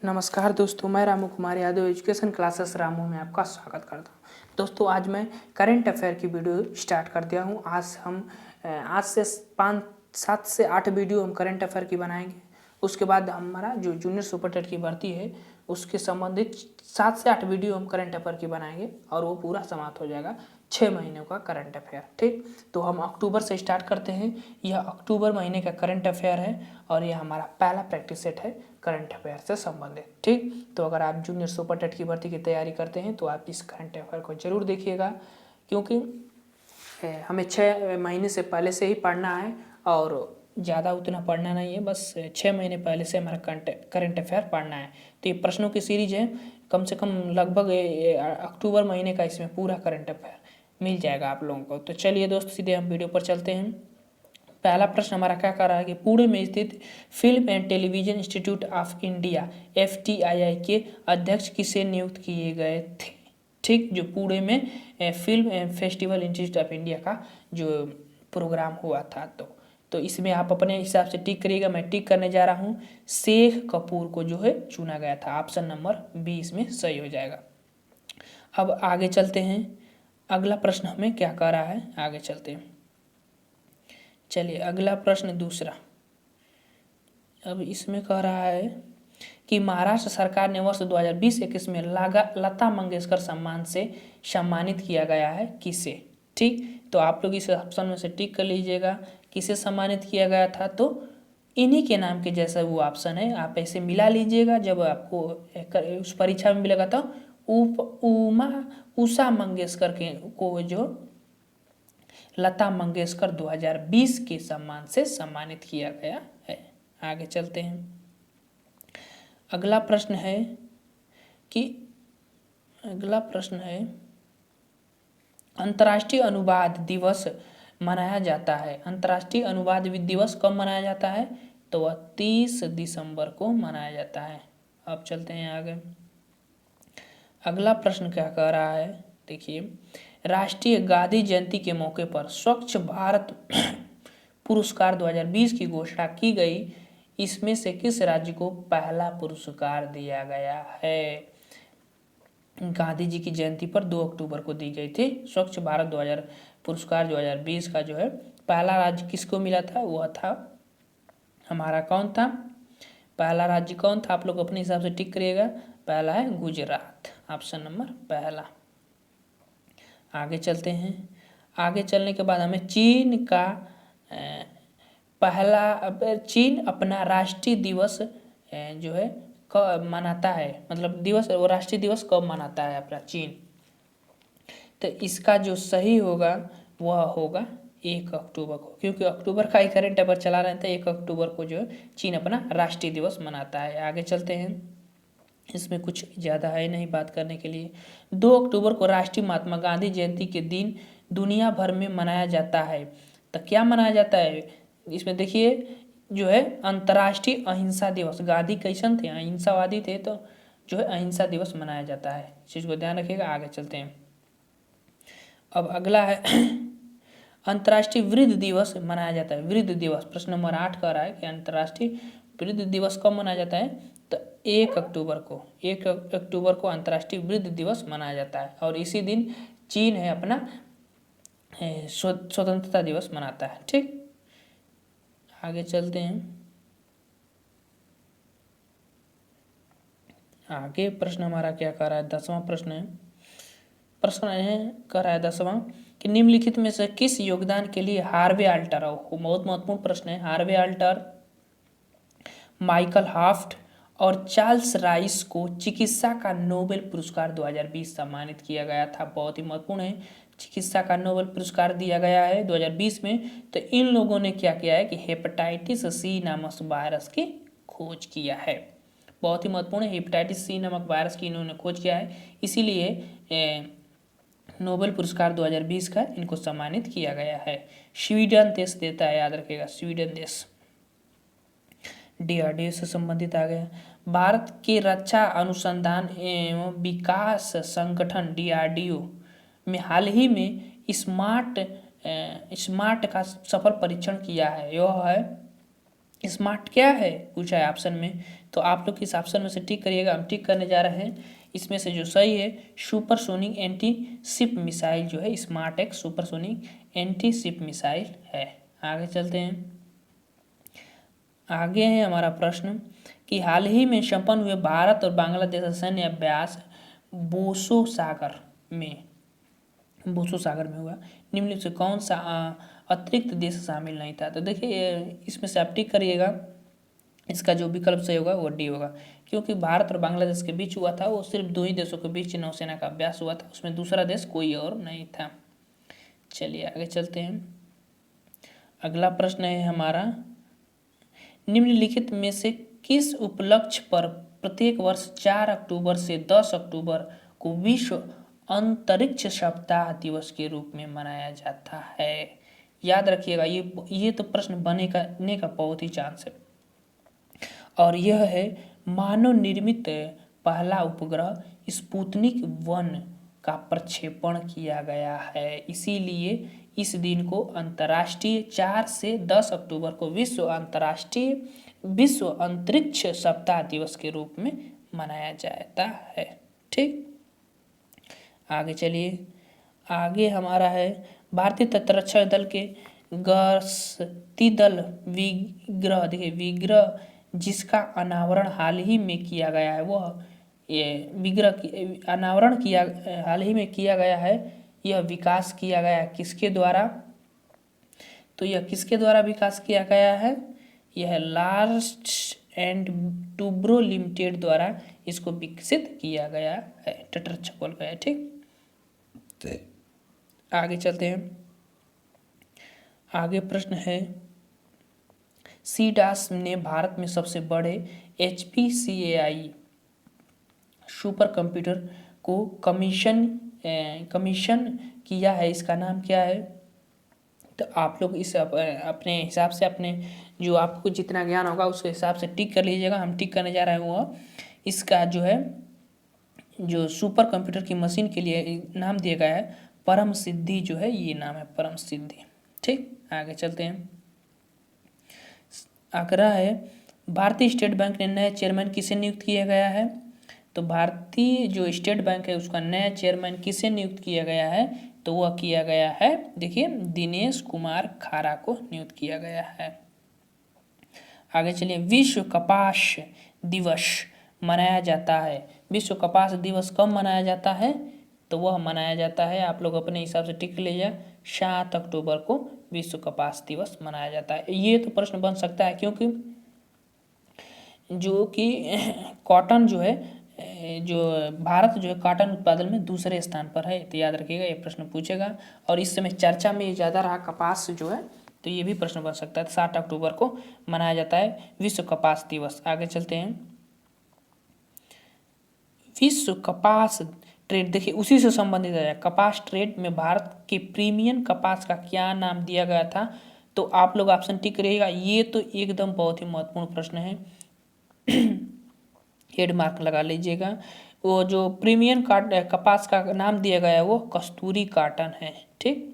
नमस्कार दोस्तों, मैं रामू कुमार यादव एजुकेशन क्लासेस रामू में आपका स्वागत करता हूं। दोस्तों, आज मैं करंट अफेयर की वीडियो स्टार्ट कर दिया हूं। आज से 5 7 से 8 वीडियो हम करंट अफेयर की बनाएंगे। उसके बाद हमारा जो जूनियर सुपर टेट की भर्ती है उसके संबंधित 7 से 8 वीडियो हम करंट अफेयर की बनाएंगे और वो पूरा समाप्त हो जाएगा 6 महीनों का करंट अफेयर। ठीक, तो हम अक्टूबर से स्टार्ट करते हैं। यह अक्टूबर महीने का करंट अफेयर है और यह हमारा पहला प्रैक्टिस सेट है करंट अफेयर से संबंधित। ठीक, तो अगर आप जूनियर सुपर टेट की भर्ती की तैयारी करते हैं तो आप इस करंट अफेयर को जरूर देखिएगा, क्योंकि हमें 6 महीने से पहले से ही पढ़ना है और ज़्यादा उतना पढ़ना नहीं है, बस 6 महीने पहले से हमारा करंट अफेयर पढ़ना है। तो ये प्रश्नों की सीरीज है, कम से कम लगभग अक्टूबर महीने का इसमें पूरा करंट अफेयर मिल जाएगा आप लोगों को। तो चलिए दोस्त, सीधे हम वीडियो पर चलते हैं। पहला प्रश्न हमारा क्या कर रहा है कि पुणे में स्थित film and television institute of India FTII के अध्यक्ष किसे नियुक्त किए गए थे। ठीक, जो पुणे में film and festival institute of India का जो प्रोग्राम हुआ था, तो इसमें आप अपने हिसाब से टिक करिएगा। मैं टिक करने जा रहा हूँ, शेख कपूर को जो है चुना गया था। ऑप्शन नंबर बी इसमें सही हो जाएगा। अब आगे चलते हैं, अगला प्रश्न हमें क्या कह रहा है, आगे चलते हैं। चलिए अगला प्रश्न दूसरा। अब इसमें कह रहा है कि महाराष्ट्र सरकार ने वर्ष 2020-21 में लता मंगेशकर सम्मान से सम्मानित किया गया है किसे। ठीक, तो आप लोग इस ऑप्शन में से टिक कर लीजिएगा, किसे सम्मानित किया गया था। तो इन्हीं के नाम के जैसा वो ऑप्शन है, आप ऐसे मिला लीजिएगा। जब आपको उस परीक्षा में मिलेगा तो उषा मंगेशकर के को जो लता मंगेशकर 2020 के सम्मान से सम्मानित किया गया है। आगे चलते हैं, अगला प्रश्न है अंतर्राष्ट्रीय अनुवाद दिवस मनाया जाता है। अंतर्राष्ट्रीय अनुवाद दिवस कब मनाया जाता है, तो वह 30 दिसंबर को मनाया जाता है। अब चलते हैं आगे, अगला प्रश्न क्या कह रहा है, देखिए। राष्ट्रीय गांधी जयंती के मौके पर स्वच्छ भारत पुरस्कार 2020 की घोषणा की गई। इसमें से किस राज्य को पहला पुरस्कार दिया गया है। गांधी जी की जयंती पर 2 अक्टूबर को दी गई थी स्वच्छ भारत 2000 पुरस्कार 2020 का जो है पहला राज्य किसको मिला था, वह था हमारा कौन था, पहला राज्य कौन था। आप लोग अपने हिसाब से टिक करिएगा। पहला है गुजरात, ऑप्शन नंबर पहला। आगे चलते हैं, आगे चलने के बाद हमें चीन अपना राष्ट्रीय दिवस जो है कब मनाता है, मतलब वो राष्ट्रीय दिवस कब मनाता है अपना चीन। तो इसका जो सही होगा वह होगा 1 अक्टूबर को, क्योंकि अक्टूबर का ही करंट अफेयर चला रहे थे। 1 अक्टूबर को जो है चीन अपना राष्ट्रीय दिवस मनाता है। आगे चलते हैं, इसमें कुछ ज़्यादा है नहीं बात करने के लिए। 2 अक्टूबर को राष्ट्रीय महात्मा गांधी जयंती के दिन दुनिया भर में मनाया जाता है। तो क्या मनाया जाता है इसमें, देखिए जो है अंतर्राष्ट्रीय अहिंसा दिवस। गांधी कैसन थे, अहिंसावादी थे, तो जो है अहिंसा दिवस मनाया जाता है। इस चीज़ को ध्यान रखिएगा। आगे चलते हैं, अब अगला है अंतर्राष्ट्रीय वृद्ध दिवस मनाया जाता है। वृद्ध दिवस प्रश्न नंबर 8 कह रहा है कि अंतर्राष्ट्रीय वृद्ध दिवस कब मनाया जाता है, तो 1 अक्टूबर को अंतर्राष्ट्रीय वृद्ध दिवस मनाया जाता है। और इसी दिन चीन है अपना स्वतंत्रता दिवस मनाता है। ठीक, आगे चलते हैं, आगे प्रश्न हमारा क्या कह रहा है, 10वां प्रश्न है। प्रश्न है कह रहा है 10वां कि निम्नलिखित में से किस योगदान के लिए हार्वे अल्टर, बहुत महत्वपूर्ण प्रश्न है, हार्वे अल्टर, माइकल हाफ्ट और चार्ल्स राइस को चिकित्सा का नोबेल पुरस्कार 2020 सम्मानित किया गया था। बहुत ही महत्वपूर्ण है, चिकित्सा का नोबेल पुरस्कार दिया गया है 2020 में। तो इन लोगों ने क्या किया है कि हेपेटाइटिस सी नामक वायरस की खोज किया है। बहुत ही महत्वपूर्ण है, हेपेटाइटिस सी नामक वायरस की इन्होंने खोज किया है, इसीलिए नोबेल पुरस्कार 2020 का इनको सम्मानित किया गया है। स्वीडन देश देता है, याद रखिएगा, स्वीडन देश। DRDO से संबंधित आ गया। भारत के रक्षा अनुसंधान एवं विकास संगठन DRDO में हाल ही में स्मार्ट का सफल परीक्षण किया है। यह है स्मार्ट क्या है पूछा है ऑप्शन में, तो आप लोग इस ऑप्शन में से टिक करिएगा। हम टिक करने जा रहे हैं। इसमें से जो सही है सुपरसोनिक एंटी शिप मिसाइल जो है स्मार्ट एक सुपरसोनिक एंटी शिप मिसाइल है। आगे चलते हैं। आगे है हमारा प्रश्न कि हाल ही में संपन्न हुए भारत और बांग्लादेश सैन्य अभ्यास बोसो सागर में हुआ। निम्नलिखित से कौन सा अतिरिक्त देश शामिल नहीं था। तो देखिए इसमें से आप टिक करिएगा। इसका जो विकल्प सही होगा वो डी होगा, क्योंकि भारत और बांग्लादेश के बीच हुआ था, वो सिर्फ 2 ही देशों के बीच नौसेना का अभ्यास हुआ था, उसमें दूसरा देश कोई और नहीं था। चलिए आगे चलते हैं। अगला प्रश्न है हमारा, निम्नलिखित में से किस उपलक्ष्य पर प्रत्येक वर्ष 4 अक्टूबर से 10 अक्टूबर को विश्व अंतरिक्ष सप्ताह दिवस के रूप में मनाया जाता है। याद रखिएगा, ये तो प्रश्न बने का बहुत ही चांस है। और यह है मानव निर्मित पहला उपग्रह स्पुतनिक 1 का प्रक्षेपण किया गया है, इसीलिए इस दिन को अंतर्राष्ट्रीय 4 से 10 अक्टूबर को विश्व अंतरिक्ष सप्ताह दिवस के रूप में मनाया जाता है। ठीक, आगे चलिए। आगे हमारा है भारतीय तटरक्षक दल के गश्ती दल विग्रह, देखिए विग्रह जिसका अनावरण हाल ही में किया गया है, वह ये विग्रह की अनावरण किया हाल ही में किया गया है, यह विकास किया गया किसके द्वारा। तो यह किसके द्वारा विकास किया गया है, यह लार्सन एंड टूब्रो लिमिटेड द्वारा इसको विकसित किया गया है, तटरक्षक बल गया। ठीक, आगे चलते हैं। आगे प्रश्न है, सीडास ने भारत में सबसे बड़े HPCAI सुपर कंप्यूटर को कमीशन किया है, इसका नाम क्या है। तो आप लोग इस अपने हिसाब से, अपने जो आपको जितना ज्ञान होगा उसके हिसाब से टिक कर लीजिएगा। हम टिक करने जा रहे हैं वो इसका जो है जो सुपर कंप्यूटर की मशीन के लिए नाम दिया गया है परम सिद्धि, जो है ये नाम है परम सिद्धि। ठीक, आगे चलते हैं। अगला है भारतीय स्टेट बैंक ने नए चेयरमैन किसे नियुक्त किया गया है। तो भारतीय जो स्टेट बैंक है उसका नया चेयरमैन किसे नियुक्त किया गया है, तो वह किया गया है, देखिए दिनेश कुमार खारा को नियुक्त किया गया है। आगे चलिए। विश्व कपास दिवस मनाया जाता है, विश्व कपास दिवस कब मनाया जाता है, तो वह मनाया जाता है, आप लोग अपने हिसाब से टिक लीजिए, 7 अक्टूबर को विश्व कपास दिवस मनाया जाता है। ये तो प्रश्न बन सकता है, क्योंकि जो कि कॉटन जो है, जो भारत जो है कॉटन उत्पादन में दूसरे स्थान पर है, तो याद रखिएगा ये प्रश्न पूछेगा। और इस समय चर्चा में ज़्यादा रहा कपास जो है, तो ये भी प्रश्न बन सकता है। 7 अक्टूबर को मनाया जाता है विश्व कपास दिवस। आगे चलते हैं। विश्व कपास ट्रेड, देखिए उसी से संबंधित है, कपास ट्रेड में भारत के प्रीमियम कपास का क्या नाम दिया गया था। तो आप लोग ऑप्शन टिक रहिएगा, ये तो एकदम बहुत ही महत्वपूर्ण प्रश्न है, हेड मार्क लगा लीजिएगा। वो जो प्रीमियम कपास का नाम दिया गया है वो कस्तूरी कॉटन है। ठीक,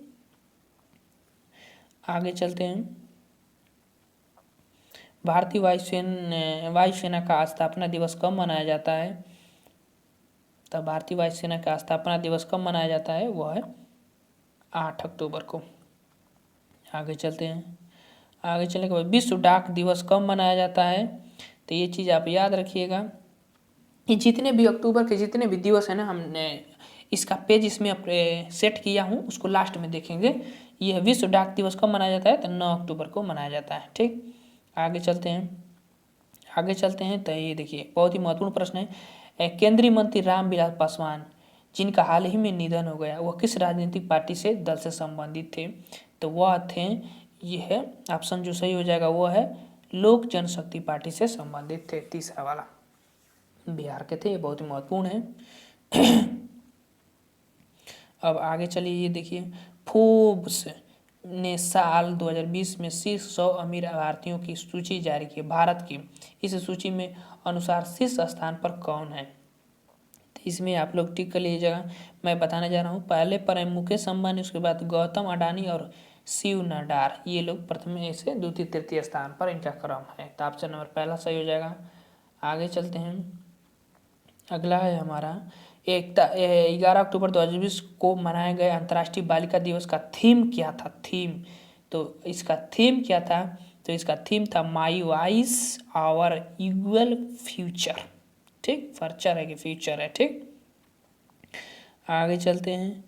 आगे चलते हैं। भारतीय वायुसेना का स्थापना दिवस कब मनाया जाता है। तब भारतीय वायुसेना का स्थापना दिवस कब मनाया जाता है, वो है 8 अक्टूबर को। आगे चलते हैं। आगे चलने के बाद विश्व डाक दिवस कब मनाया जाता है, तो ये चीज़ आप याद रखिएगा। ये जितने भी अक्टूबर के जितने भी दिवस है ना, हमने इसका पेज इसमें सेट किया हूँ, उसको लास्ट में देखेंगे। यह विश्व डाक दिवस कब मनाया जाता है, तो 9 अक्टूबर को मनाया जाता है। ठीक, आगे चलते हैं। आगे चलते हैं तो ये देखिए बहुत ही महत्वपूर्ण प्रश्न है। केंद्रीय मंत्री रामविलास पासवान जिनका हाल ही में निधन हो गया, वह किस राजनीतिक पार्टी से दल से संबंधित थे। तो वह थे, ये है ऑप्शन जो सही हो जाएगा वो है लोक जनशक्ति पार्टी से संबंधित थे, तीसरा वाला बिहार के थे, ये बहुत ही महत्वपूर्ण है। अब आगे चलिए, ये देखिए फोर्ब्स ने साल 2020 में शीर्ष 100 अमीर भारतीयों की सूची जारी की, भारत की इस सूची में अनुसार शीर्ष स्थान पर कौन है। तो इसमें आप लोग टिक कर लीजिएगा। मैं बताने जा रहा हूँ, पहले पर मुकेश अंबानी, उसके बाद गौतम अडानी और शिव नाडार, ये लोग प्रथम से द्वितीय तृतीय स्थान पर इनका क्रम है। तो ऑप्शन नंबर पहला सही हो जाएगा। आगे चलते हैं। अगला है हमारा 11 अक्टूबर 2020 को मनाए गए अंतर्राष्ट्रीय बालिका दिवस का थीम क्या था? थीम, तो इसका थीम क्या था? तो इसका थीम था my voice our equal future. ठीक, फर्चर है कि फ्यूचर है। ठीक, आगे चलते हैं।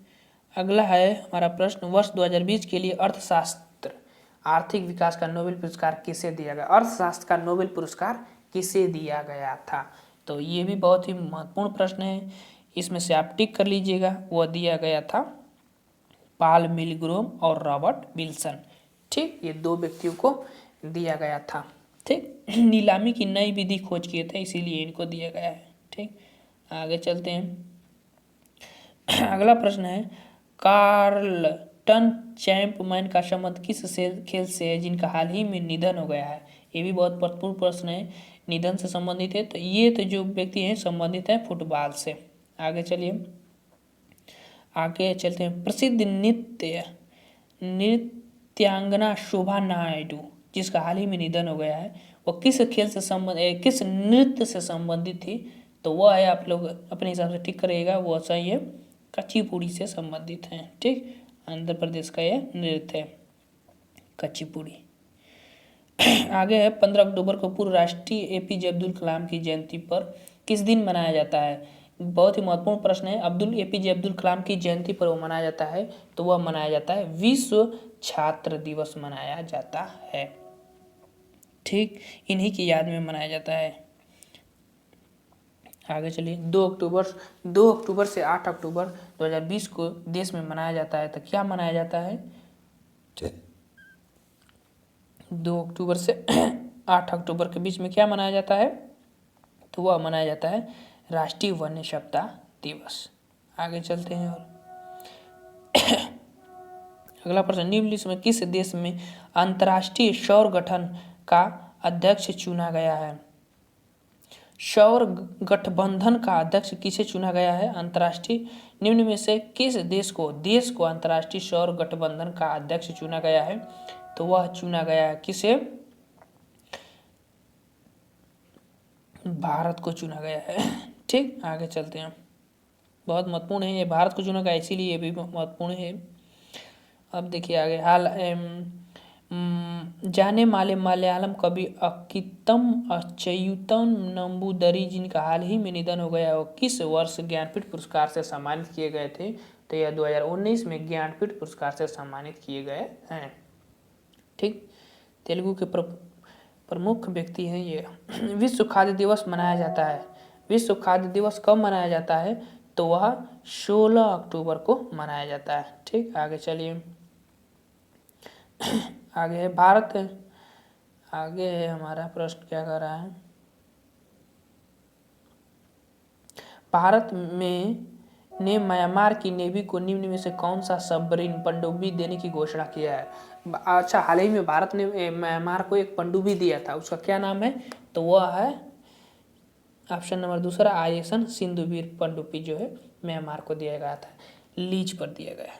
अगला है हमारा प्रश्न, वर्ष 2020 के लिए अर्थशास्त्र आर्थिक विकास का नोबेल पुरस्कार किसे दिया गया? अर्थशास्त्र का नोबेल पुरस्कार किसे दिया गया था? तो ये भी बहुत ही महत्वपूर्ण प्रश्न है, इसमें से आप टिक कर लीजिएगा। वह दिया गया था पॉल मिलग्रोम और रॉबर्ट विल्सन। ठीक, ये दो व्यक्तियों को दिया गया था। ठीक, नीलामी की नई विधि खोज किए थे, इसीलिए इनको दिया गया है। ठीक, आगे चलते हैं। अगला प्रश्न है, कार्लटन चैपमैन का संबंध किस खेल से है जिनका हाल ही में निधन हो गया है? ये भी बहुत महत्वपूर्ण प्रश्न है, निधन से संबंधित है। तो ये तो जो व्यक्ति हैं संबंधित है फुटबॉल से। आगे चलिए, आगे चलते हैं। प्रसिद्ध नृत्यांगना शोभा नायडू जिसका हाल ही में निधन हो गया है, वो किस खेल से किस नृत्य से संबंधित थी? तो वह है, आप लोग अपने हिसाब से टिक करिएगा, वो सही है, कुचिपुड़ी से संबंधित है। ठीक, आंध्र प्रदेश का यह नृत्य है कुचिपुड़ी। आगे है 15 अक्टूबर को पूर्व राष्ट्रीय एपीजे अब्दुल कलाम की जयंती पर किस दिन मनाया जाता है? बहुत ही महत्वपूर्ण प्रश्न है। एपीजे अब्दुल कलाम की जयंती पर वो मनाया जाता है, तो वह मनाया जाता है विश्व छात्र दिवस मनाया जाता है। ठीक, इन्हीं की याद में मनाया जाता है। आगे चलिए, 2 अक्टूबर से 8 अक्टूबर 2020 को देश में मनाया जाता है। तो क्या मनाया जाता है? 2 अक्टूबर से 8 अक्टूबर के बीच में क्या मनाया जाता है? तो वह मनाया जाता है राष्ट्रीय वन्य सप्ताह दिवस। आगे चलते हैं। और अगला प्रश्न, निम्नलिखित में किस देश में अंतर्राष्ट्रीय सौर गठन का अध्यक्ष चुना गया है? सौर गठबंधन का अध्यक्ष किसे चुना गया है? अंतर्राष्ट्रीय निम्न में से किस देश को अंतर्राष्ट्रीय सौर गठबंधन का अध्यक्ष चुना गया है? तो वह चुना गया है किसे? भारत को चुना गया है। ठीक, आगे चलते हैं। बहुत महत्वपूर्ण है ये, भारत को चुना गया इसीलिए ये भी महत्वपूर्ण है। अब देखिए आगे, जाने माले मलयालम कवि अक्कितम अच्युतम नंबूदरी जिनका हाल ही में निधन हो गया, वो किस वर्ष ज्ञानपीठ पुरस्कार से सम्मानित किए गए थे? तो यह 2019 में ज्ञानपीठ पुरस्कार से सम्मानित किए गए हैं। ठीक, तेलुगु के प्रमुख व्यक्ति हैं ये। विश्व खाद्य दिवस मनाया जाता है। विश्व खाद्य दिवस कब मनाया जाता है? तो वह 16 अक्टूबर को मनाया जाता है। ठीक, आगे चलिए। आगे है आगे है हमारा प्रश्न क्या कर रहा है, भारत में ने म्यांमार की नेवी को निम्न में से कौन सा सबमरीन पनडुब्बी देने की घोषणा किया है? अच्छा, हाल ही में भारत ने म्यांमार को एक पनडुब्बी दिया था, उसका क्या नाम है? तो वह है ऑप्शन नंबर दूसरा आईएनएस सिंधुवीर पनडुब्बी जो है म्यांमार को दिया गया था, लीज पर दिया गया।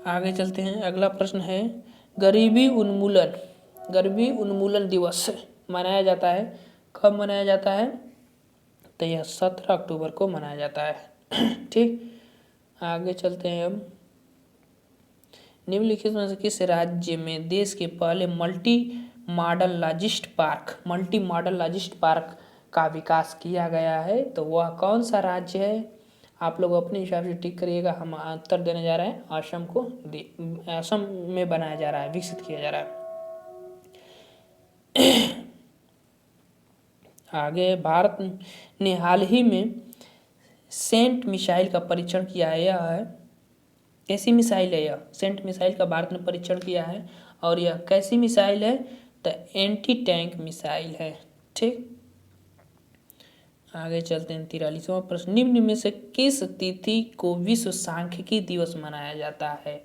आगे चलते हैं। अगला प्रश्न है, गरीबी उन्मूलन दिवस मनाया जाता है, कब मनाया जाता है? तो यह 17 अक्टूबर को मनाया जाता है। ठीक, आगे चलते हैं। अब निम्नलिखित में से किस राज्य में देश के पहले मल्टी मॉडल लॉजिस्ट पार्क का विकास किया गया है? तो वह कौन सा राज्य है? आप लोग अपने हिसाब से टिक करिएगा। हम उत्तर देने जा रहे हैं, असम में बनाया जा रहा है, विकसित किया जा रहा है। आगे, भारत ने हाल ही में सेंट मिसाइल का परीक्षण किया है। यह है कैसी मिसाइल है? यह सेंट मिसाइल का भारत ने परीक्षण किया है, और यह कैसी मिसाइल है? तो एंटी टैंक मिसाइल है। ठीक, आगे चलते हैं। 43वां प्रश्न, निम्न में से किस तिथि को विश्व सांख्यिकी दिवस मनाया जाता है?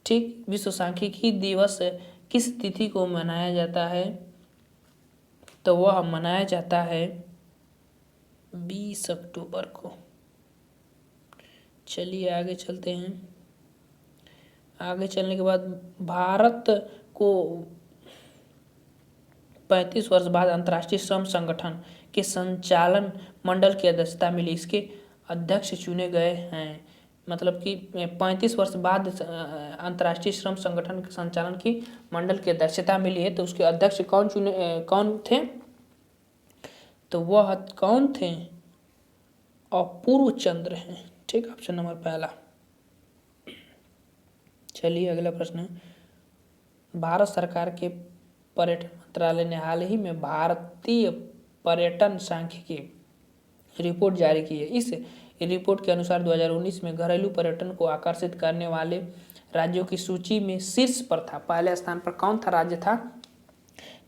ठीक, विश्व सांख्यिकी दिवस किस तिथि को मनाया जाता है? तो वह मनाया जाता है 20 अक्टूबर को। चलिए आगे चलते हैं। आगे चलने के बाद भारत को 35 वर्ष बाद अंतर्राष्ट्रीय श्रम संगठन के संचालन मंडल की अध्यक्षता मिली। इसके अध्यक्ष चुने गए हैं, मतलब कि 35 वर्ष बाद अंतर्राष्ट्रीय श्रम संगठन के संचालन की मंडल की अध्यक्षता मिली है। तो उसके अध्यक्ष कौन थे? तो वह कौन थे? अपूर्व चंद्र हैं। ठीक, ऑप्शन नंबर पहला। चलिए अगला प्रश्न है, भारत सरकार के पर्यटन मंत्रालय ने हाल ही में भारतीय पर्यटन सांख्यिकी रिपोर्ट जारी की है। इस रिपोर्ट के अनुसार 2019 में घरेलू पर्यटन को आकर्षित करने वाले राज्यों की सूची में शीर्ष पर था। पहले स्थान पर कौन था राज्य था?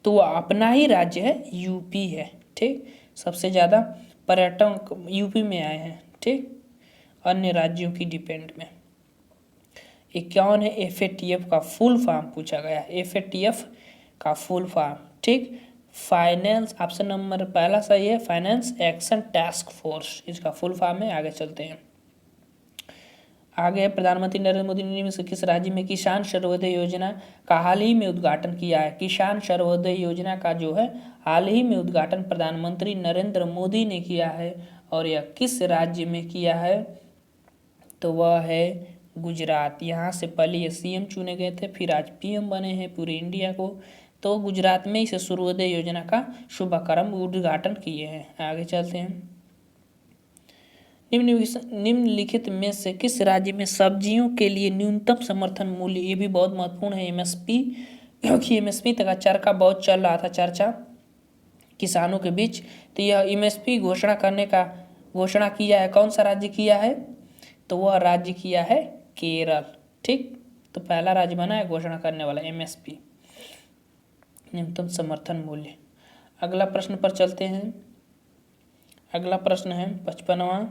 तो वह अपना ही राज्य है, यूपी है। ठीक, सबसे ज़्यादा पर्यटन यूपी में आए हैं। ठीक, अन्य राज्यों की डिपेंड में। 51 है FATF का फुल फॉर्म पूछा गया है। FATF का फुल फॉर्म, ठीक, फाइनेंस, ऑप्शन नंबर पहला सही है, फाइनेंस एक्शन टास्क फोर्स इसका फुल फॉर्म है। आगे चलते हैं। आगे प्रधानमंत्री नरेंद्र मोदी ने निम्न से किस राज्य में किसान सर्वोदय योजना का हाल ही में उद्घाटन किया है? किसान सर्वोदय योजना का जो है हाल ही में उद्घाटन प्रधानमंत्री नरेंद्र मोदी ने किया है, और यह किस राज्य में किया है? तो वह है गुजरात। यहाँ से पहले ये CM चुने गए थे, फिर आज PM बने हैं पूरे इंडिया को। तो गुजरात में इस सूर्योदय योजना का शुभारंभ उद्घाटन किए हैं। आगे चलते हैं। निम्नलिखित में से किस राज्य में सब्जियों के लिए न्यूनतम समर्थन मूल्य, ये भी बहुत महत्वपूर्ण है, MSP, क्योंकि MSP तक चरखा बहुत चल रहा था, चर्चा किसानों के बीच। तो यह MSP घोषणा किया है, कौन सा राज्य किया है? तो वह राज्य किया है केरल। ठीक, तो पहला राज्य बना है घोषणा करने वाला MSP, न्यूनतम समर्थन मूल्य। अगला प्रश्न पर चलते हैं। अगला प्रश्न है 55वां,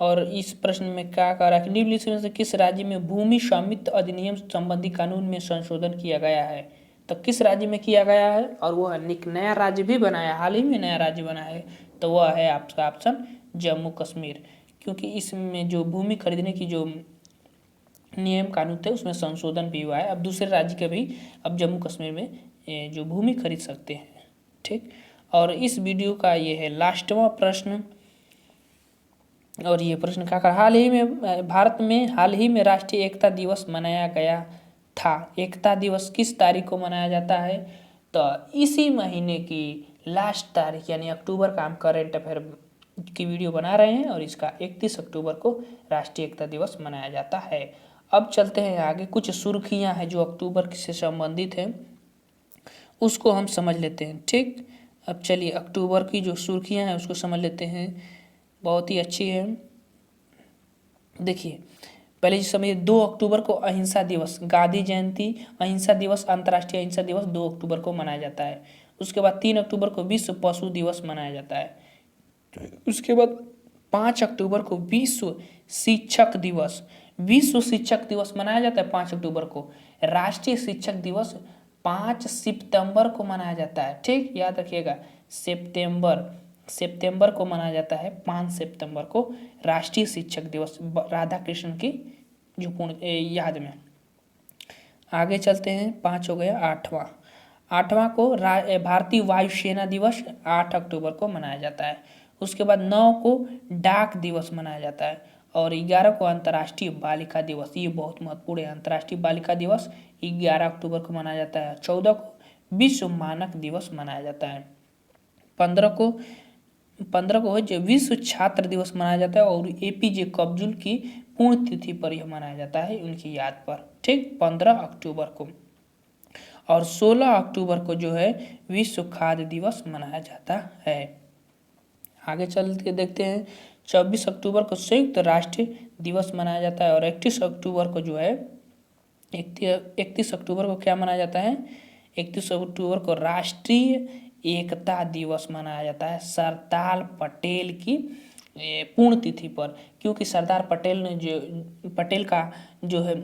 और इस प्रश्न में क्या कह रहा है कि निम्नलिखित में से किस राज्य में भूमि स्वामित्व अधिनियम संबंधी कानून में संशोधन किया गया है? तो किस राज्य में किया गया है? और वह एक नया राज्य भी बनाया, हाल ही में नया राज्य बना है। तो वह है आपका ऑप्शन जम्मू कश्मीर, क्योंकि इसमें जो भूमि खरीदने की जो नियम कानून थे उसमें संशोधन भी हुआ है। अब दूसरे राज्य के भी अब जम्मू कश्मीर में जो भूमि खरीद सकते हैं। ठीक, और इस वीडियो का ये है लास्टवां प्रश्न, और ये प्रश्न क्या कर, हाल ही में भारत में हाल ही में राष्ट्रीय एकता दिवस मनाया गया था। एकता दिवस किस तारीख को मनाया जाता है? तो इसी महीने की लास्ट तारीख यानी अक्टूबर का हम करेंट अफेयर की वीडियो बना रहे हैं, और इसका 31 अक्टूबर को राष्ट्रीय एकता दिवस मनाया जाता है। अब चलते हैं आगे, कुछ सुर्खियां हैं जो अक्टूबर से संबंधित हैं, उसको हम समझ लेते हैं। ठीक, अब चलिए अक्टूबर की जो सुर्खियां हैं उसको समझ लेते हैं, बहुत ही अच्छी है। देखिए पहले जी समझिए, 2 अक्टूबर को अहिंसा दिवस, गांधी जयंती, अहिंसा दिवस, अंतर्राष्ट्रीय अहिंसा दिवस 2 अक्टूबर को मनाया जाता है। उसके बाद 3 अक्टूबर को विश्व पशु दिवस मनाया जाता है। उसके बाद 5 अक्टूबर को विश्व शिक्षक दिवस, विश्व शिक्षक दिवस मनाया जाता है 5 अक्टूबर को। राष्ट्रीय शिक्षक दिवस 5 सितंबर को मनाया जाता है। ठीक, याद रखिएगा, सितंबर को मनाया जाता है, 5 सितंबर को राष्ट्रीय शिक्षक दिवस, राधा कृष्ण की जो याद में। आगे चलते हैं, 5 हो गया। 8वां को भारतीय वायुसेना दिवस 8 अक्टूबर को मनाया जाता है। उसके बाद 9 को डाक दिवस मनाया जाता है, और 11 को अंतर्राष्ट्रीय बालिका दिवस, ये बहुत महत्वपूर्ण है, अंतर्राष्ट्रीय बालिका दिवस 11 अक्टूबर को मनाया जाता है। 14 को विश्व मानक दिवस मनाया जाता है। 15 को जो विश्व छात्र दिवस मनाया जाता है, और APJ अब्दुल की पूर्ण तिथि पर यह मनाया जाता है, उनकी याद पर। ठीक, 15 अक्टूबर को। और 16 अक्टूबर को जो है विश्व खाद्य दिवस मनाया जाता है। आगे चल के देखते हैं, 24 अक्टूबर को संयुक्त राष्ट्र दिवस मनाया जाता है, और 31 अक्टूबर को जो है 31 अक्टूबर को क्या मनाया जाता है? 31 अक्टूबर को राष्ट्रीय एकता दिवस मनाया जाता है, सरदार पटेल की पुण्यतिथि पर, क्योंकि सरदार पटेल का जो है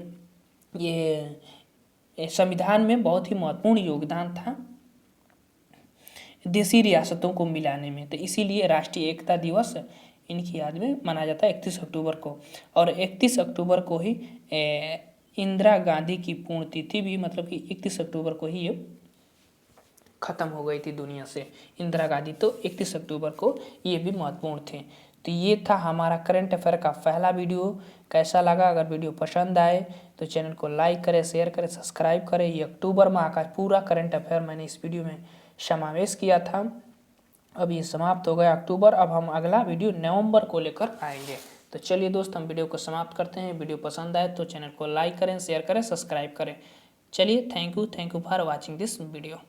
ये संविधान में बहुत ही महत्वपूर्ण योगदान था देशी रियासतों को मिलाने में, तो इसीलिए राष्ट्रीय एकता दिवस इनकी याद में मनाया जाता है 31 अक्टूबर को। और 31 अक्टूबर को ही इंदिरा गांधी की पुण्यतिथि भी मतलब कि 31 अक्टूबर को ही ये ख़त्म हो गई थी दुनिया से। इंदिरा गांधी तो 31 अक्टूबर को ये भी महत्वपूर्ण थे। तो ये था हमारा करंट अफेयर का पहला वीडियो। कैसा लगा? अगर वीडियो पसंद आए तो चैनल को लाइक करें, शेयर करें, सब्सक्राइब करें। ये अक्टूबर माह का पूरा करंट अफेयर मैंने इस वीडियो में समावेश किया था। अब ये समाप्त हो गया अक्टूबर, अब हम अगला वीडियो नवंबर को लेकर आएंगे। तो चलिए दोस्त, हम वीडियो को समाप्त करते हैं। वीडियो पसंद आए तो चैनल को लाइक करें, शेयर करें, सब्सक्राइब करें। चलिए, thank you for watching this video.